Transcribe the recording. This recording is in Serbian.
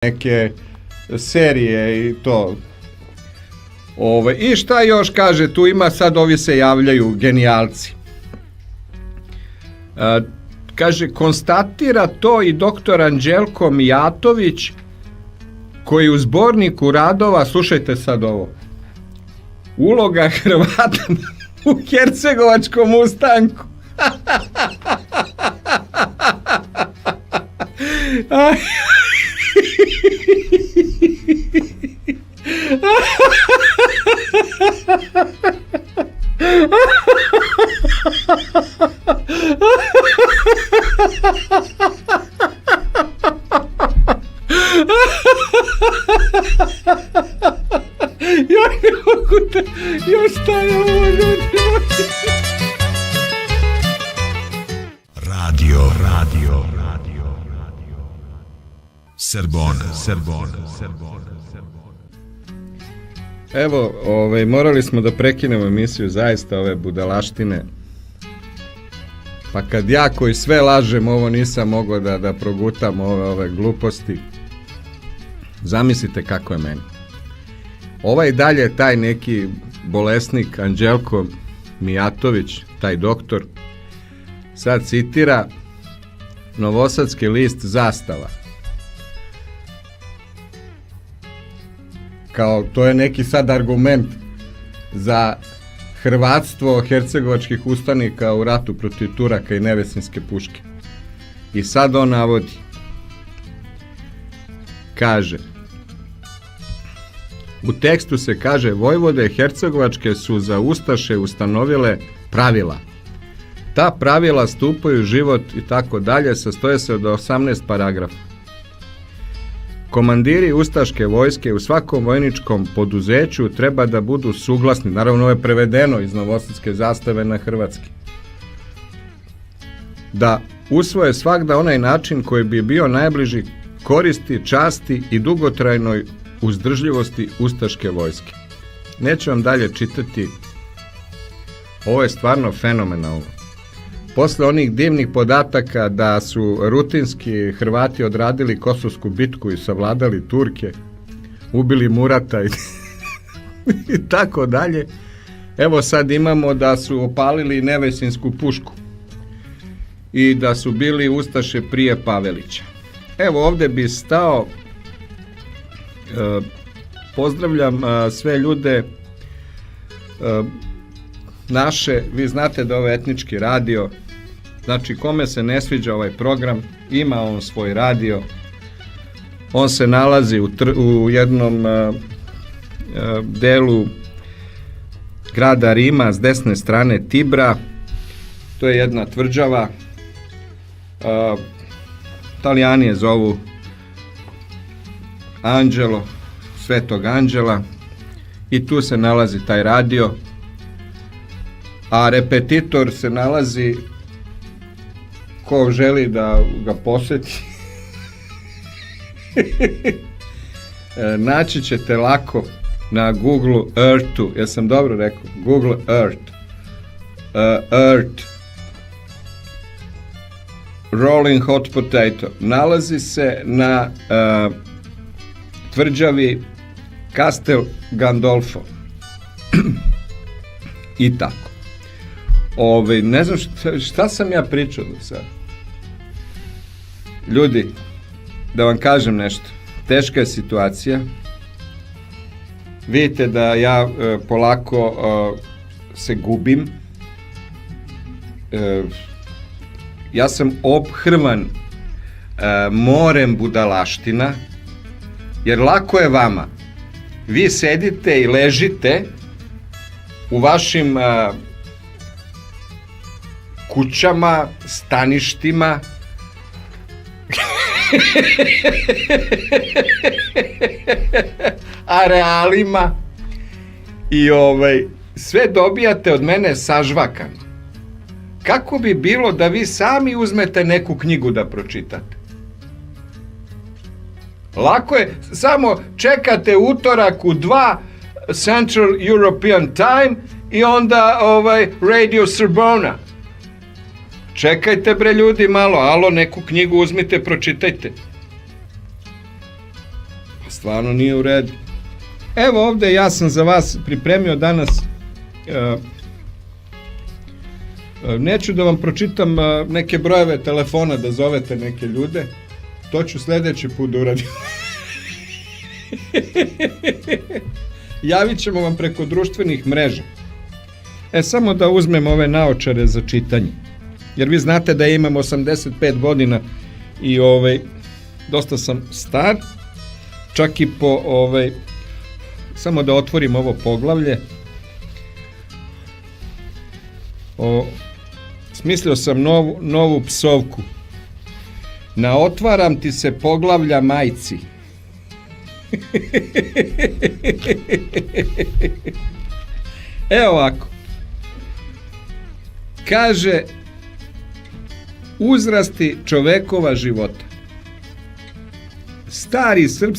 neke serije i to. I šta još kaže, tu ima sad, ovi se javljaju genijalci. Kaže, konstatira to i doktor Anđelko Mijatović, koji u zborniku radova, slušajte sad ovo, uloga Hrvata u Hercegovačkom ustanku. Radio. Serbon. Evo, morali smo da prekinemo emisiju, zaista ove budalaštine. Pa kad ja koji sve lažem, ovo nisam mogao da progutam ove gluposti. Zamislite kako je meni. Ovaj dalje, taj neki bolesnik Anđelko Mijatović, taj doktor, sad citira Novosadski list Zastava. Kao, to je neki sad argument za hrvatstvo hercegovačkih ustanika u ratu protiv Turaka i Nevesinske puške. I sad on navodi, kaže, u tekstu se kaže, vojvode hercegovačke su za ustaše ustanovile pravila. Ta pravila stupaju u život i tako dalje, sastoje se od 18 paragrafa. Komandiri ustaške vojske u svakom vojničkom poduzeću treba da budu suglasni, naravno ovo je prevedeno iz Novosadske zastave na hrvatski, da usvoje svagda onaj način koji bi bio najbliži koristi, časti i dugotrajnoj uzdržljivosti ustaške vojske. Neću vam dalje čitati, ovo je stvarno fenomenalno. Posle onih divnih podataka da su rutinski Hrvati odradili Kosovsku bitku i savladali Turke, ubili Murata i tako dalje, evo sad imamo da su opalili Nevesinsku pušku i da su bili ustaše prije Pavelića. Evo ovdje bi stao, pozdravljam sve ljude naše, vi znate da ovo je etnički radio, znači kome se ne sviđa ovaj program, ima on svoj radio, on se nalazi u jednom delu grada Rima, s desne strane Tibra, to je jedna tvrđava, Italijani je zovu Anđelo, Svetog Anđela, i tu se nalazi taj radio, a repetitor se nalazi, ko želi da ga poseti, naći ćete lako na Google Earthu, jesam dobro rekao, Google Earth, Earth, Rolling Hot Potato, nalazi se na tvrđavi Castel Gandolfo i tako. Ne znam šta sam ja pričao do sada. Ljudi, da vam kažem nešto, teška je situacija. Vidite da ja polako se gubim. Ja sam ophrvan morem budalaština, jer lako je vama. Vi sedite i ležite u vašim kućama, staništima, arealima i sve dobijate od mene sažvakano. Kako bi bilo da vi sami uzmete neku knjigu da pročitate? Lako je, samo čekate utorak u 2 Central European Time i onda Radio Sorbona. Čekajte bre ljudi malo, alo, neku knjigu uzmite, pročitajte. stvarno nije u redu. Evo ovde ja sam za vas pripremio danas, neću da vam pročitam neke brojeve telefona da zovete neke ljude, to ću sledeći put da uradim. Javit ćemo vam preko društvenih mreža. Samo da uzmem ove naočare za čitanje, jer vi znate da imam 85 godina i dosta sam star, čak i po samo da otvorim ovo poglavlje. Smislio sam novu psovku. Naotvaram ti se poglavlja majci. Evo ovako. Kaže, uzrasti čovekova života. Stari srpski